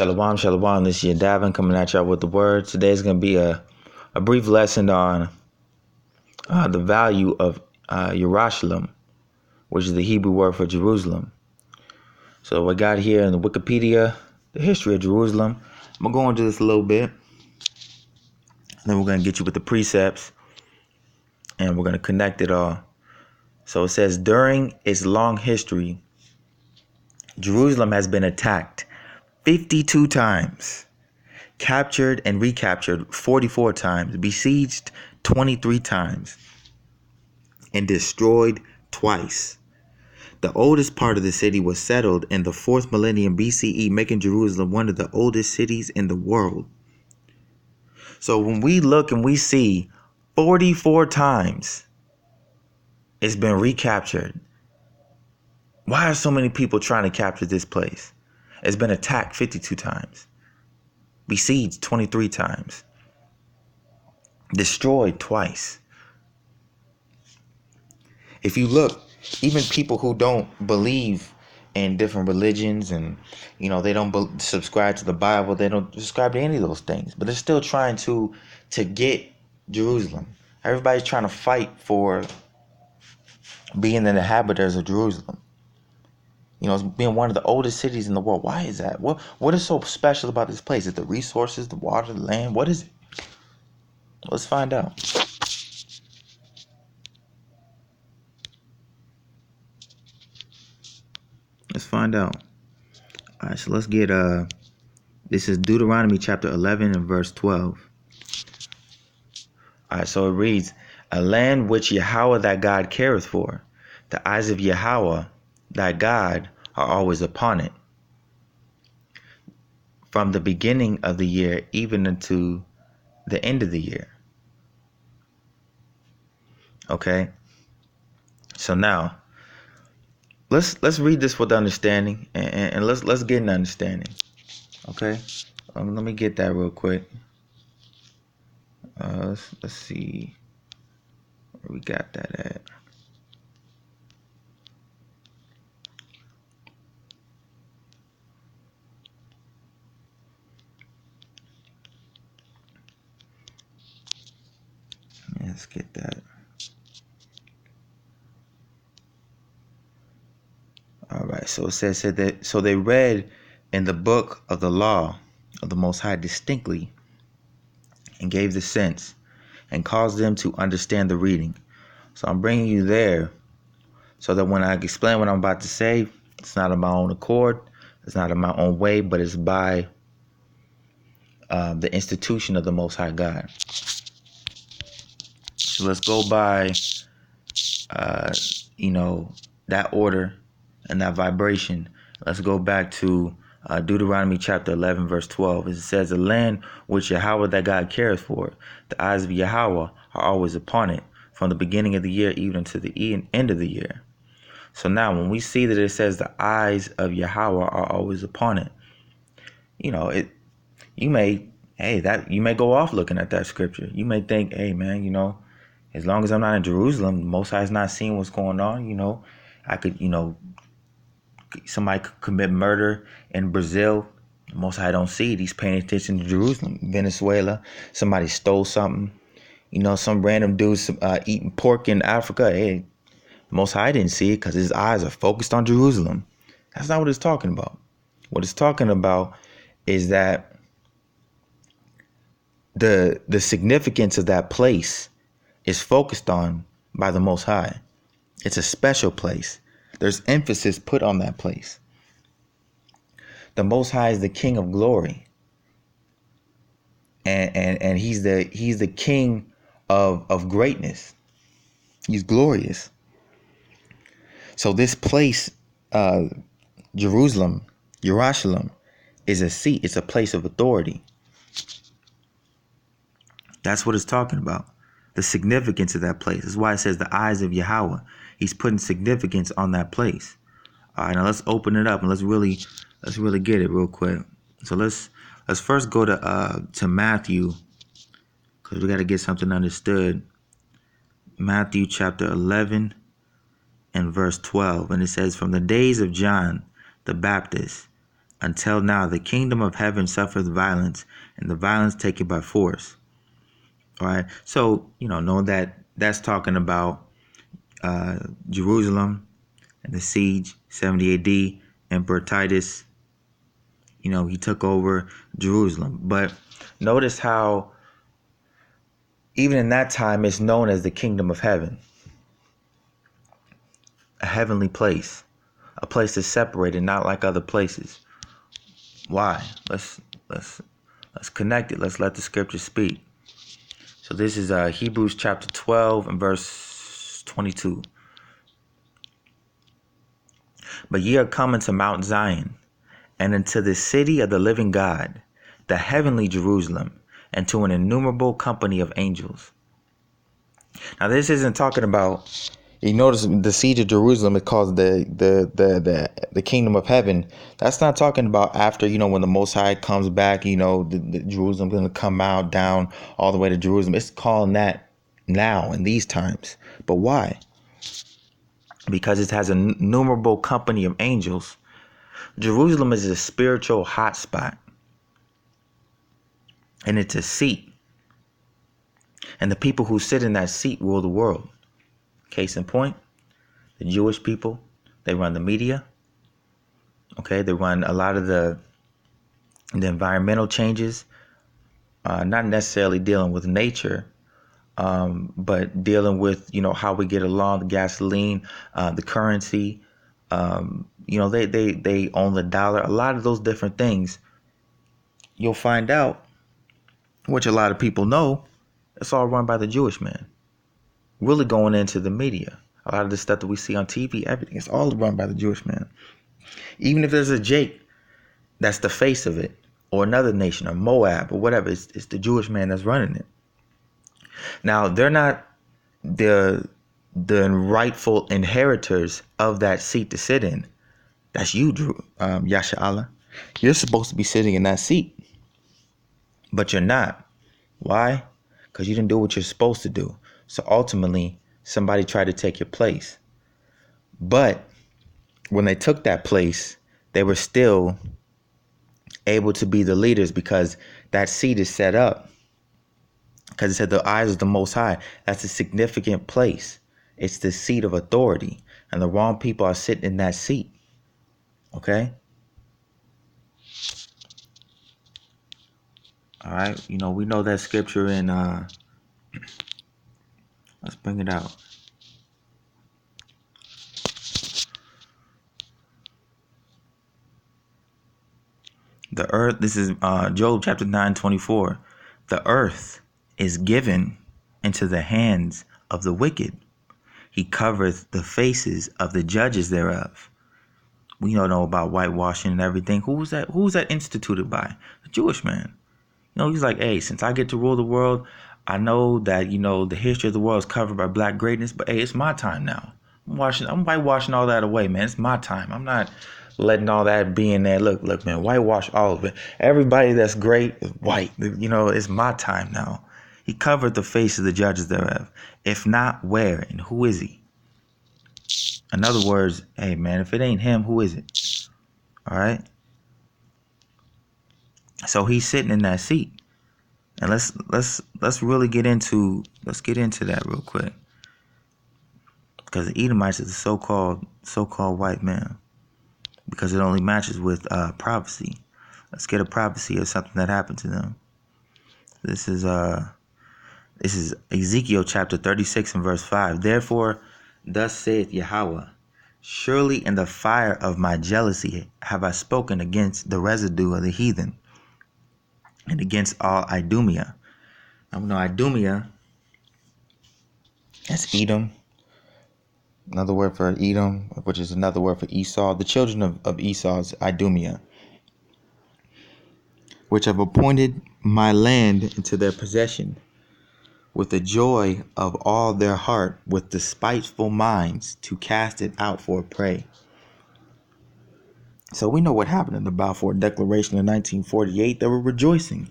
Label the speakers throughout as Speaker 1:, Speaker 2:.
Speaker 1: Shalom, shalom. This is your Davin coming at y'all with the word. Today's going to be a brief lesson on the value of Yerushalayim, which is the Hebrew word for Jerusalem. So we got here in the Wikipedia, the history of Jerusalem. I'm going to go into this a little bit. And then we're going to get you with the precepts. And we're going to connect it all. So it says, during its long history, Jerusalem has been attacked 52 times, captured and recaptured 44 times, besieged 23 times, and destroyed twice. The oldest part of the city was settled in the 4th millennium BCE, making Jerusalem one of the oldest cities in the world. So when we look and we see 44 times it's been recaptured, why are so many people trying to capture this place? It's been attacked 52 times, besieged 23 times, destroyed twice. If you look, even people who don't believe in different religions and, they don't subscribe to the Bible, they don't subscribe to any of those things, but they're still trying to get Jerusalem. Everybody's trying to fight for being the inhabitants of Jerusalem. It's being one of the oldest cities in the world. Why is that? What is so special about this place? Is it the resources, the water, the land? What is it? Let's find out. Let's find out. All right, so let's get this is Deuteronomy chapter 11 and verse 12. All right, so it reads, a land which Yahweh thy God careth for. The eyes of Yahweh thy God are always upon it, from the beginning of the year even unto the end of the year. Okay, so now let's read this with understanding, and let's get an understanding. Okay, let me get that real quick. Let's see where we got that at. Let's get that. All right, so it said that, so they read in the book of the law of the Most High distinctly, and gave the sense, and caused them to understand the reading. So I'm bringing you there so that when I explain what I'm about to say, it's not of my own accord, it's not of my own way, but it's by the institution of the Most High God. So let's go by, that order and that vibration. Let's go back to Deuteronomy chapter 11, verse 12. It says, the land which Yahweh thy God careth for, the eyes of Yahweh are always upon it, from the beginning of the year even to the end of the year. So now when we see that it says the eyes of Yahweh are always upon it, you may go off looking at that scripture. You may think, hey man, as long as I'm not in Jerusalem, Most High is not seeing what's going on, I could, somebody could commit murder in Brazil. Most High don't see it. He's paying attention to Jerusalem. Venezuela, somebody stole something. Some random dudes eating pork in Africa. Hey, Most High didn't see it because his eyes are focused on Jerusalem. That's not what it's talking about. What it's talking about is that the significance of that place is focused on by the Most High. It's a special place. There's emphasis put on that place. The Most High is the King of glory. And he's the King of greatness. He's glorious. So this place, Jerusalem, Yerushalayim, is a seat. It's a place of authority. That's what it's talking about. The significance of that place. That's why it says the eyes of Yahweh. He's putting significance on that place. All right, now let's open it up and let's really get it real quick. So let's first go to Matthew, because we got to get something understood. Matthew chapter 11 and verse 12, and it says, from the days of John the Baptist Until now, the kingdom of heaven suffers violence, and the violence take it by force. All right. So, knowing that that's talking about Jerusalem and the siege, 70 AD, Emperor Titus, he took over Jerusalem. But notice how even in that time it's known as the kingdom of heaven, a heavenly place, a place that's separated, not like other places. Why? Let's connect it. Let's let the scriptures speak. So this is Hebrews chapter 12 and verse 22. But ye are come into Mount Zion, and into the city of the living God, the heavenly Jerusalem, and to an innumerable company of angels. Now this isn't talking about. You notice the siege of Jerusalem is called the kingdom of heaven. That's not talking about after, when the Most High comes back, the Jerusalem's going to come out down all the way to Jerusalem. It's calling that now in these times. But why? Because it has an innumerable company of angels. Jerusalem is a spiritual hotspot, and it's a seat. And the people who sit in that seat rule the world. Case in point, the Jewish people, they run the media. Okay, they run a lot of the environmental changes, not necessarily dealing with nature, but dealing with, how we get along, the gasoline, the currency. They own the dollar. A lot of those different things, you'll find out, which a lot of people know, it's all run by the Jewish man. Really going into the media. A lot of the stuff that we see on TV, everything, it's all run by the Jewish man. Even if there's a Jake that's the face of it, or another nation, or Moab, or whatever, it's the Jewish man that's running it. Now, they're not the rightful inheritors of that seat to sit in. That's you, Yasha Allah. You're supposed to be sitting in that seat, but you're not. Why? Because you didn't do what you're supposed to do. So ultimately, somebody tried to take your place. But when they took that place, they were still able to be the leaders because that seat is set up. Because it said the eyes of the Most High. That's a significant place. It's the seat of authority. And the wrong people are sitting in that seat. Okay? All right. We know that scripture in, let's bring it out. The earth, this is Job chapter 9:24. The earth is given into the hands of the wicked. He covereth the faces of the judges thereof. We don't know about whitewashing and everything. Who was that? Who was that instituted by? A Jewish man. He's like, hey, since I get to rule the world, I know that, the history of the world is covered by black greatness, but hey, it's my time now. I'm whitewashing all that away, man. It's my time. I'm not letting all that be in there. Look, man, whitewash all of it. Everybody that's great is white. It's my time now. He covered the face of the judges thereof. If not, where and who is he? In other words, hey, man, if it ain't him, who is it? All right. So he's sitting in that seat. And let's really get into that real quick. Because the Edomites is the so-called white man. Because it only matches with prophecy. Let's get a prophecy of something that happened to them. This is Ezekiel chapter 36 and verse 5. Therefore, thus saith Yahweh, surely in the fire of my jealousy have I spoken against the residue of the heathen, and against all Idumea. I know Idumea, that's Edom. Another word for Edom, which is another word for Esau. The children of Esau's Idumea, which have appointed my land into their possession, with the joy of all their heart, with despiteful minds, to cast it out for a prey. So we know what happened in the Balfour Declaration in 1948. They were rejoicing.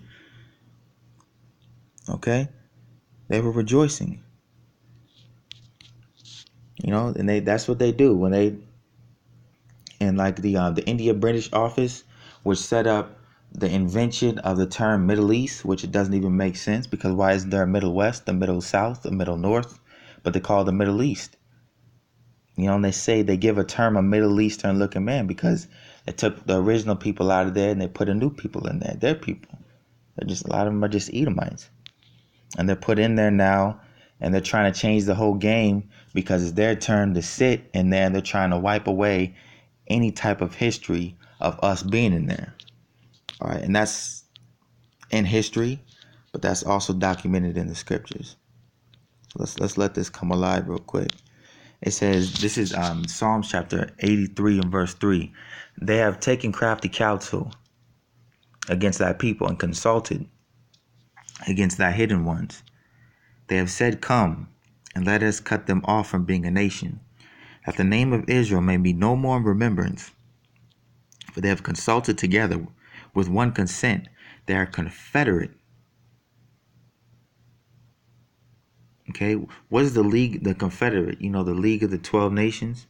Speaker 1: Okay? They were rejoicing. And that's what they do when they, and like the India British office, which set up the invention of the term Middle East, which it doesn't even make sense, because why isn't there a Middle West, a Middle South, a Middle North, but they call it the Middle East? You know, and they say they give a term a Middle Eastern looking man because they took the original people out of there and they put a new people in there. Their people. They're just, a lot of them are just Edomites. And they're put in there now, and they're trying to change the whole game because it's their turn to sit in there, and they're trying to wipe away any type of history of us being in there. All right, and that's in history, but that's also documented in the scriptures. Let's let this come alive real quick. It says, this is Psalms chapter 83 and verse 3. They have taken crafty counsel against thy people and consulted against thy hidden ones. They have said, come, and let us cut them off from being a nation, that the name of Israel may be no more in remembrance. For they have consulted together with one consent. They are confederate. Okay, what is the league, the confederate? You know, the League of the 12 Nations.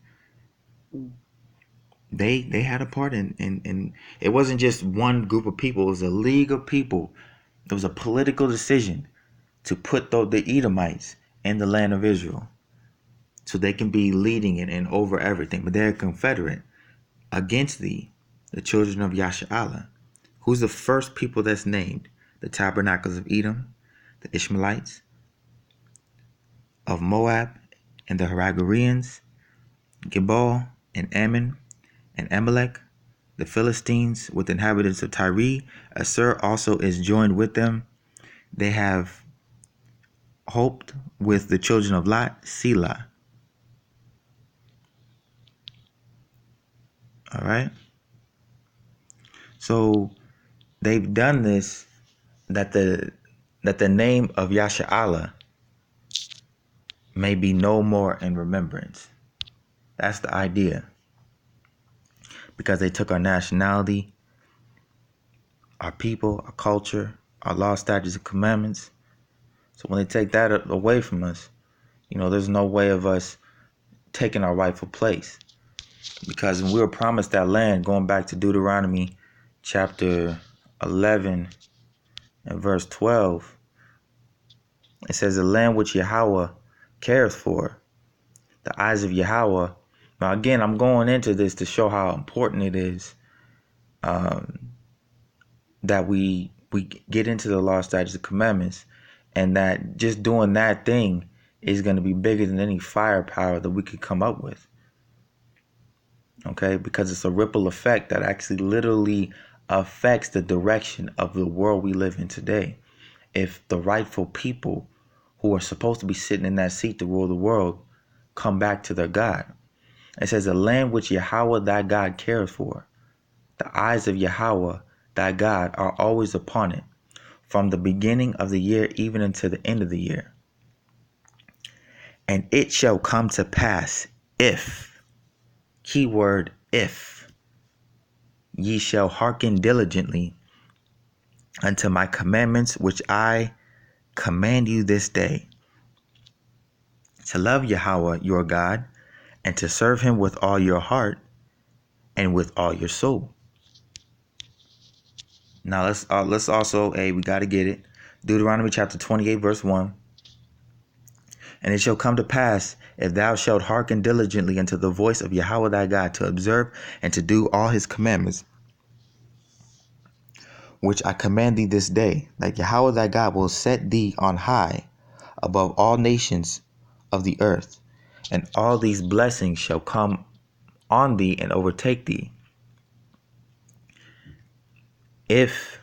Speaker 1: They had a part in it wasn't just one group of people. It was a league of people. It was a political decision to put the Edomites in the land of Israel so they can be leading it and over everything. But they're confederate against thee, the children of Yasha'Allah. Who's the first people that's named? The tabernacles of Edom, the Ishmaelites, of Moab, and the Hagareans, Gebal, and Ammon, and Amalek, the Philistines with inhabitants of Tyre. Assur also is joined with them. They have hoped with the children of Lot, Selah. All right. So they've done this that the name of Yasha'Allah may be no more in remembrance. That's the idea. Because they took our nationality, our people, our culture, our law, statutes, and commandments. So when they take that away from us, you know, there's no way of us taking our rightful place. Because when we were promised that land, going back to Deuteronomy chapter 11 and verse 12, it says, the land which Yahweh cares for, the eyes of Yahweh. Now, again, I'm going into this to show how important it is that we get into the law, statutes, and commandments, and that just doing that thing is going to be bigger than any firepower that we could come up with. Okay, because it's a ripple effect that actually literally affects the direction of the world we live in today. If the rightful people who are supposed to be sitting in that seat to rule the world come back to their God. It says, the land which Yahweh thy God cares for, the eyes of Yahweh thy God are always upon it, from the beginning of the year even unto the end of the year. And it shall come to pass if, keyword if, ye shall hearken diligently unto my commandments which I command you this day, to love Yahweh your God, and to serve him with all your heart and with all your soul. Now let's also, we got to get it. Deuteronomy chapter 28 verse 1. And it shall come to pass, if thou shalt hearken diligently unto the voice of Yahweh thy God, to observe and to do all his commandments, which I command thee this day, that Yahweh thy God will set thee on high above all nations of the earth, and all these blessings shall come on thee and overtake thee, if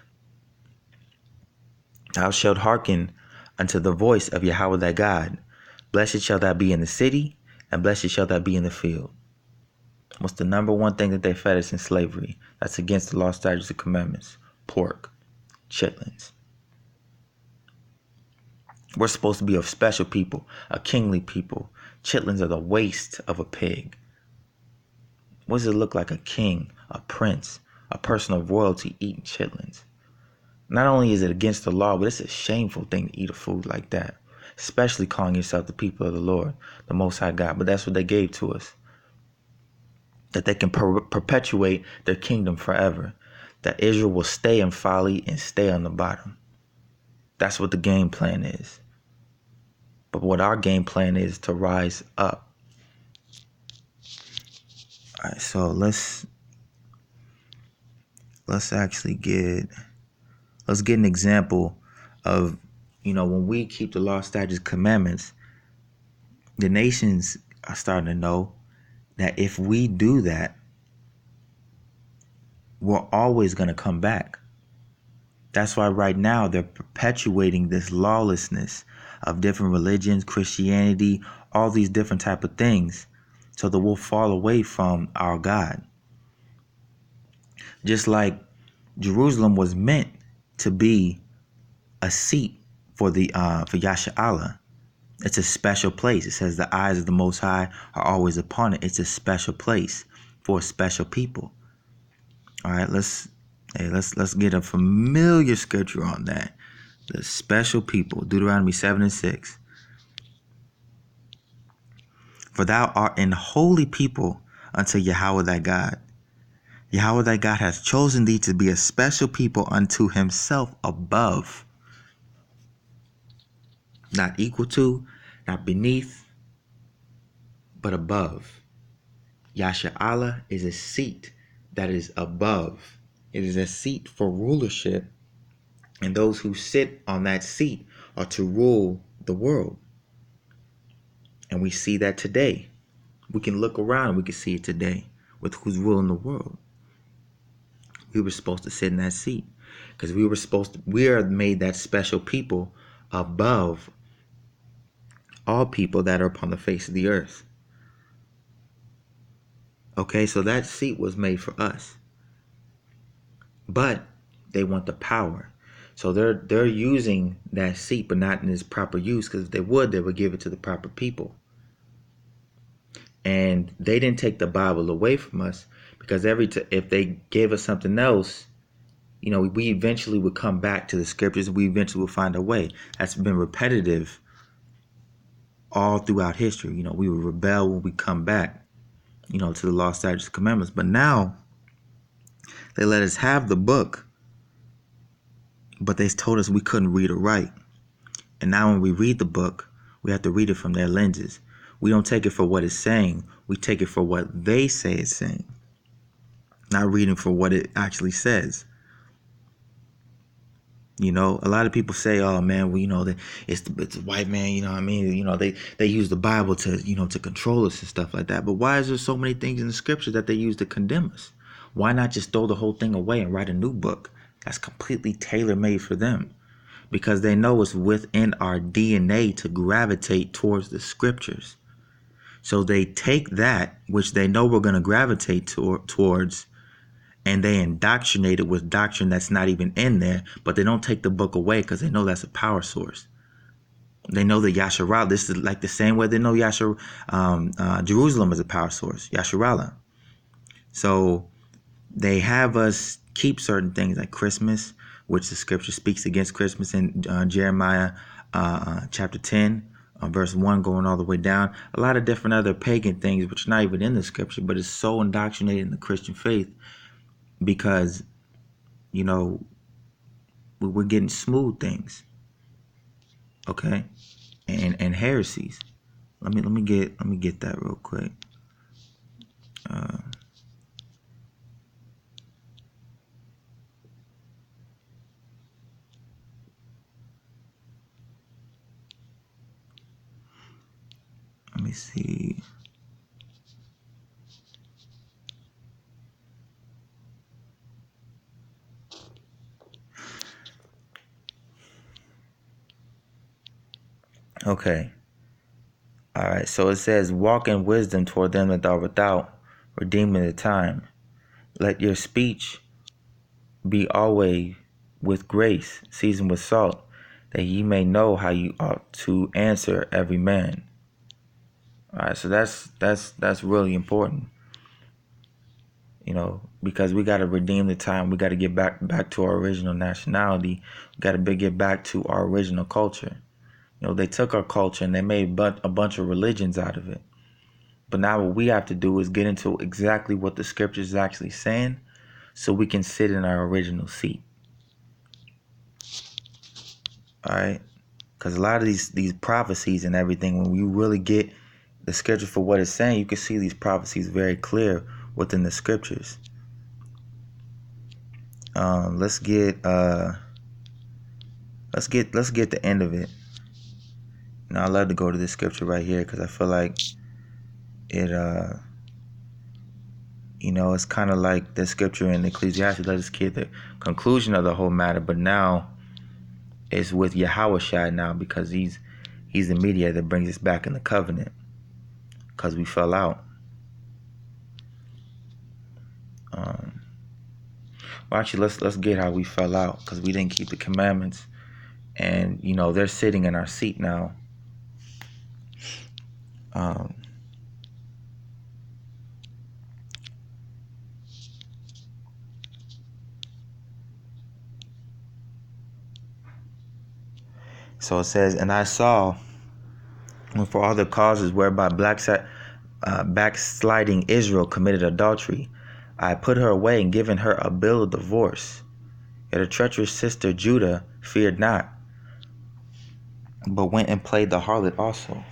Speaker 1: thou shalt hearken unto the voice of Yahweh thy God. Blessed shall thou be in the city, and blessed shall thou be in the field. What's the number one thing that they fed us in slavery? That's against the law, statutes, and commandments. Pork, chitlins. We're supposed to be a special people, a kingly people. Chitlins are the waste of a pig. What does it look like? A king, a prince, a person of royalty eating chitlins? Not only is it against the law, but it's a shameful thing to eat a food like that, especially calling yourself the people of the Lord, the Most High God. But that's what they gave to us, that they can perpetuate their kingdom forever, that Israel will stay in folly and stay on the bottom. That's what the game plan is. But what our game plan is to rise up. All right, so let's actually get an example of, when we keep the law, statutes, commandments, the nations are starting to know that if we do that, we're always going to come back. That's why right now they're perpetuating this lawlessness of different religions, Christianity, all these different type of things, so that we'll fall away from our God. Just like Jerusalem was meant to be a seat for for Yasha'Allah. It's a special place. It says the eyes of the Most High are always upon it. It's a special place for a special people. All right, let's get a familiar scripture on that. The special people, Deuteronomy 7:6. For thou art an holy people unto Yahweh thy God. Yahweh thy God hath chosen thee to be a special people unto himself above. Not equal to, not beneath, but above. Yasha'Allah is a seat that is above. It is a seat for rulership, and those who sit on that seat are to rule the world. And we see that today. We can look around and we can see it today with who's ruling the world. We were supposed to sit in that seat because we are made that special people above all people that are upon the face of the earth. Okay, so that seat was made for us. But they want the power. So they're using that seat, but not in its proper use, because if they would give it to the proper people. And they didn't take the Bible away from us, because if they gave us something else, we eventually would come back to the scriptures. We eventually would find a way. That's been repetitive all throughout history. We would rebel when we come back, to the law, statutes, commandments. But now they let us have the book, but they told us we couldn't read or write. And now when we read the book, we have to read it from their lenses. We don't take it for what it's saying. We take it for what they say it's saying. Not reading for what it actually says. A lot of people say, "Oh man, it's the white man." They use the Bible to to control us and stuff like that. But why is there so many things in the scripture that they use to condemn us? Why not just throw the whole thing away and write a new book that's completely tailor-made for them? Because they know it's within our DNA to gravitate towards the scriptures. So they take that which they know we're going to gravitate towards, and they indoctrinate it with doctrine that's not even in there, but they don't take the book away because they know that's a power source. They know that Yasharallah, this is like the same way they know Jerusalem is a power source, Yasharallah. So they have us keep certain things like Christmas, which the scripture speaks against Christmas in Jeremiah chapter 10, verse 1 going all the way down. A lot of different other pagan things which are not even in the scripture, but it's so indoctrinated in the Christian faith because, we're getting smooth things, okay, and heresies. Let me get that real quick. Let me see. Okay. All right. So it says, walk in wisdom toward them that are without, redeeming the time. Let your speech be always with grace, seasoned with salt, that ye may know how you ought to answer every man. All right. So that's really important. Because we got to redeem the time. We got to get back to our original nationality. We got to get back to our original culture. They took our culture and they made a bunch of religions out of it. But now what we have to do is get into exactly what the scripture is actually saying, so we can sit in our original seat. All right, because a lot of these prophecies and everything, when you really get the scripture for what it's saying, you can see these prophecies very clear within the scriptures. Let's get the end of it. Now I love to go to this scripture right here because I feel like it it's kind of like the scripture in Ecclesiastes. Let us get the conclusion of the whole matter, but now it's with Yahushua now, because he's the mediator that brings us back in the covenant, because we fell out. Well, actually, let's get how we fell out, because we didn't keep the commandments, and they're sitting in our seat now. So it says, and I saw, when for all the causes whereby backsliding Israel committed adultery, I put her away and given her a bill of divorce. Yet her treacherous sister Judah feared not, but went and played the harlot also.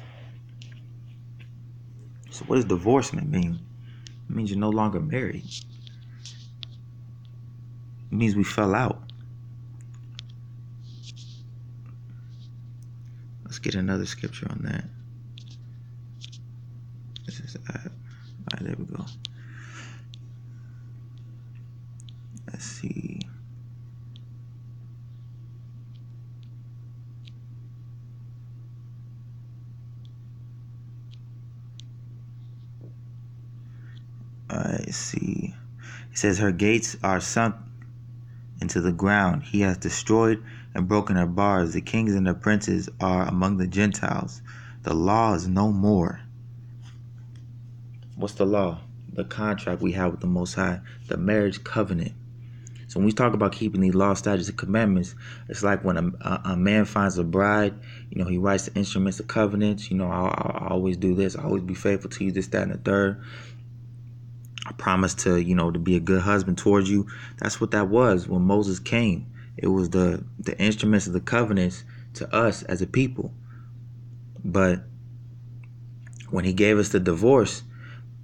Speaker 1: So what does divorcement mean? It means you're no longer married. It means we fell out. Let's get another scripture on that. This is all right, there we go. Let's see. I see. It says, her gates are sunk into the ground. He has destroyed and broken her bars. The kings and the princes are among the Gentiles. The law is no more. What's the law? The contract we have with the Most High, the marriage covenant. So when we talk about keeping these laws, statutes, and commandments, it's like when a man finds a bride, he writes the instruments of covenants. I always do this. I always be faithful to you, this, that, and the third. I promise to, to be a good husband towards you. That's what that was when Moses came. It was the instruments of the covenants to us as a people. But when he gave us the divorce,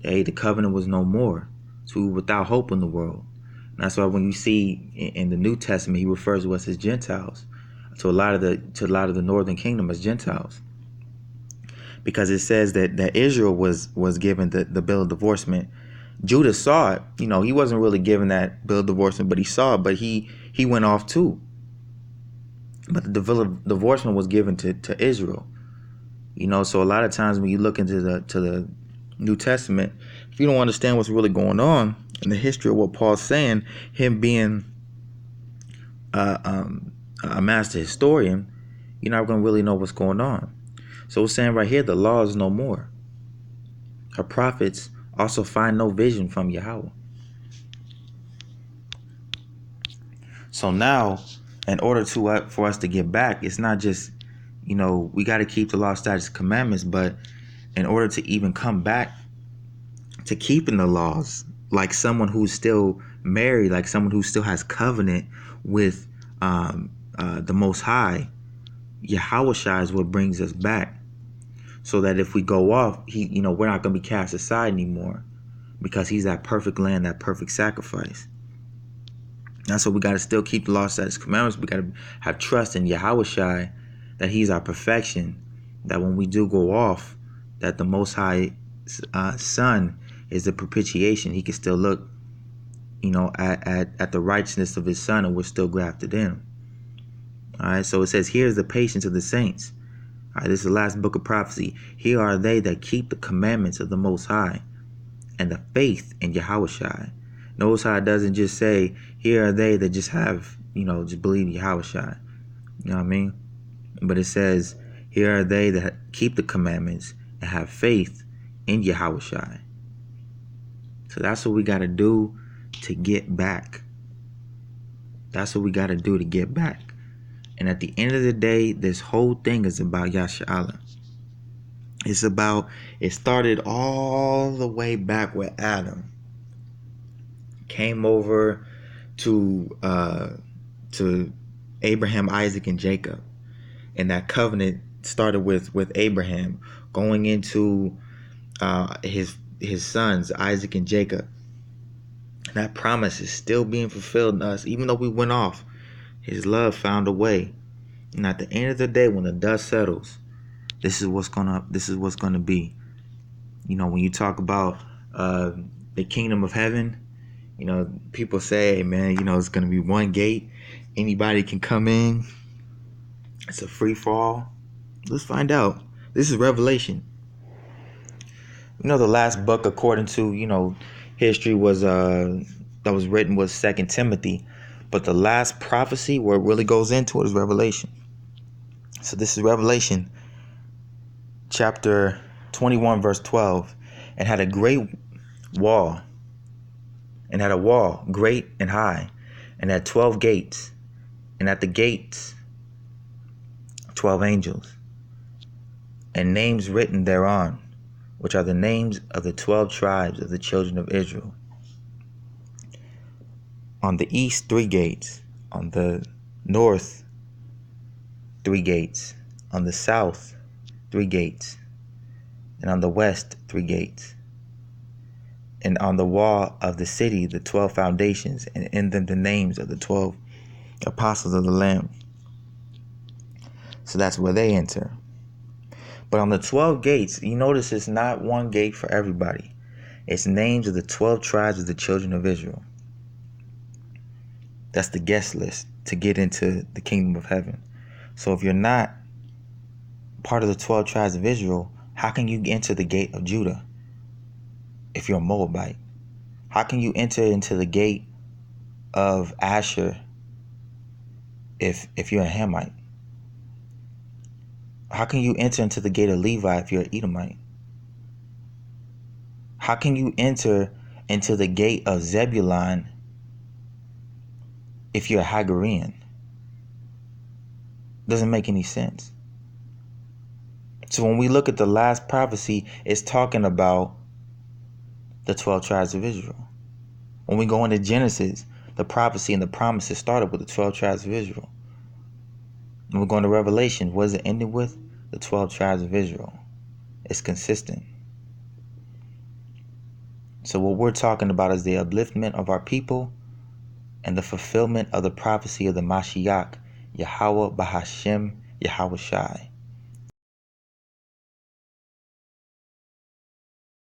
Speaker 1: the covenant was no more. So we were without hope in the world. And that's why when you see in the New Testament, he refers to us as Gentiles, to a lot of the northern kingdom as Gentiles. Because it says that Israel was given the bill of divorcement. Judah saw it. He wasn't really given that bill of divorcement, but he saw it. But he went off too. But the bill of divorcement was given to Israel. So a lot of times when you look into the New Testament, if you don't understand what's really going on in the history of what Paul's saying, him being a master historian, you're not going to really know what's going on. So it's saying right here, the law is no more. Her prophets also find no vision from Yahweh. So now, in order for us to get back, it's not just, we got to keep the law, statutes, commandments, but in order to even come back to keeping the laws, like someone who's still married, like someone who still has covenant with the Most High, Yahushua is what brings us back. So that if we go off, we're not going to be cast aside anymore, because he's that perfect lamb, that perfect sacrifice. That's why we got to still keep the law, statutes, commandments. We got to have trust in Yahushua, that he's our perfection, that when we do go off, that the Most High Son is the propitiation. He can still look, at the righteousness of his Son, and we're still grafted in. All right, so it says, here's the patience of the saints. All right, this is the last book of prophecy. Here are they that keep the commandments of the Most High and the faith in Yahushua. Notice how it doesn't just say, here are they that just have, just believe Yahushua. You know what I mean? But it says, here are they that keep the commandments and have faith in Yahushua. So that's what we got to do to get back. That's what we got to do to get back. And at the end of the day, this whole thing is about Yasha'Allah. It started all the way back with Adam. Came over to Abraham, Isaac, and Jacob. And that covenant started with Abraham going into his sons, Isaac and Jacob. And that promise is still being fulfilled in us, even though we went off. His love found a way. And at the end of the day, when the dust settles, this is what's gonna be. You know, when you talk about the kingdom of heaven, you know, people say, hey, man, you know, it's gonna be one gate. Anybody can come in. It's a free for all. Let's find out. This is Revelation. You know, the last book, according to, you know, history, was that was written was 2 Timothy, but the last prophecy where it really goes into it is Revelation. So this is Revelation chapter 21 verse 12. And had a great wall, and had a wall great and high, and had 12 gates, and at the gates 12 angels, and names written thereon, which are the names of the 12 tribes of the children of Israel. On the east 3 gates, on the north 3 gates, on the south 3 gates, and on the west 3 gates. And on the wall of the city the 12 foundations, and in them the names of the 12 apostles of the Lamb. So that's where they enter. But on the 12 gates, you notice it's not one gate for everybody. It's names of the 12 tribes of the children of Israel. That's the guest list to get into the kingdom of heaven. So if you're not part of the 12 tribes of Israel, how can you enter the gate of Judah if you're a Moabite? How can you enter into the gate of Asher if you're a Hamite? How can you enter into the gate of Levi if you're an Edomite? How can you enter into the gate of Zebulun if you're a Hagarean? Doesn't make any sense. So when we look at the last prophecy, it's talking about the 12 tribes of Israel. When we go into Genesis, the prophecy and the promises started with the 12 tribes of Israel. When we go into Revelation, what is it ending with? The 12 tribes of Israel. It's consistent. So what we're talking about is the upliftment of our people and the fulfillment of the prophecy of the Mashiach, Yahweh Bahashem Yahweh Shai.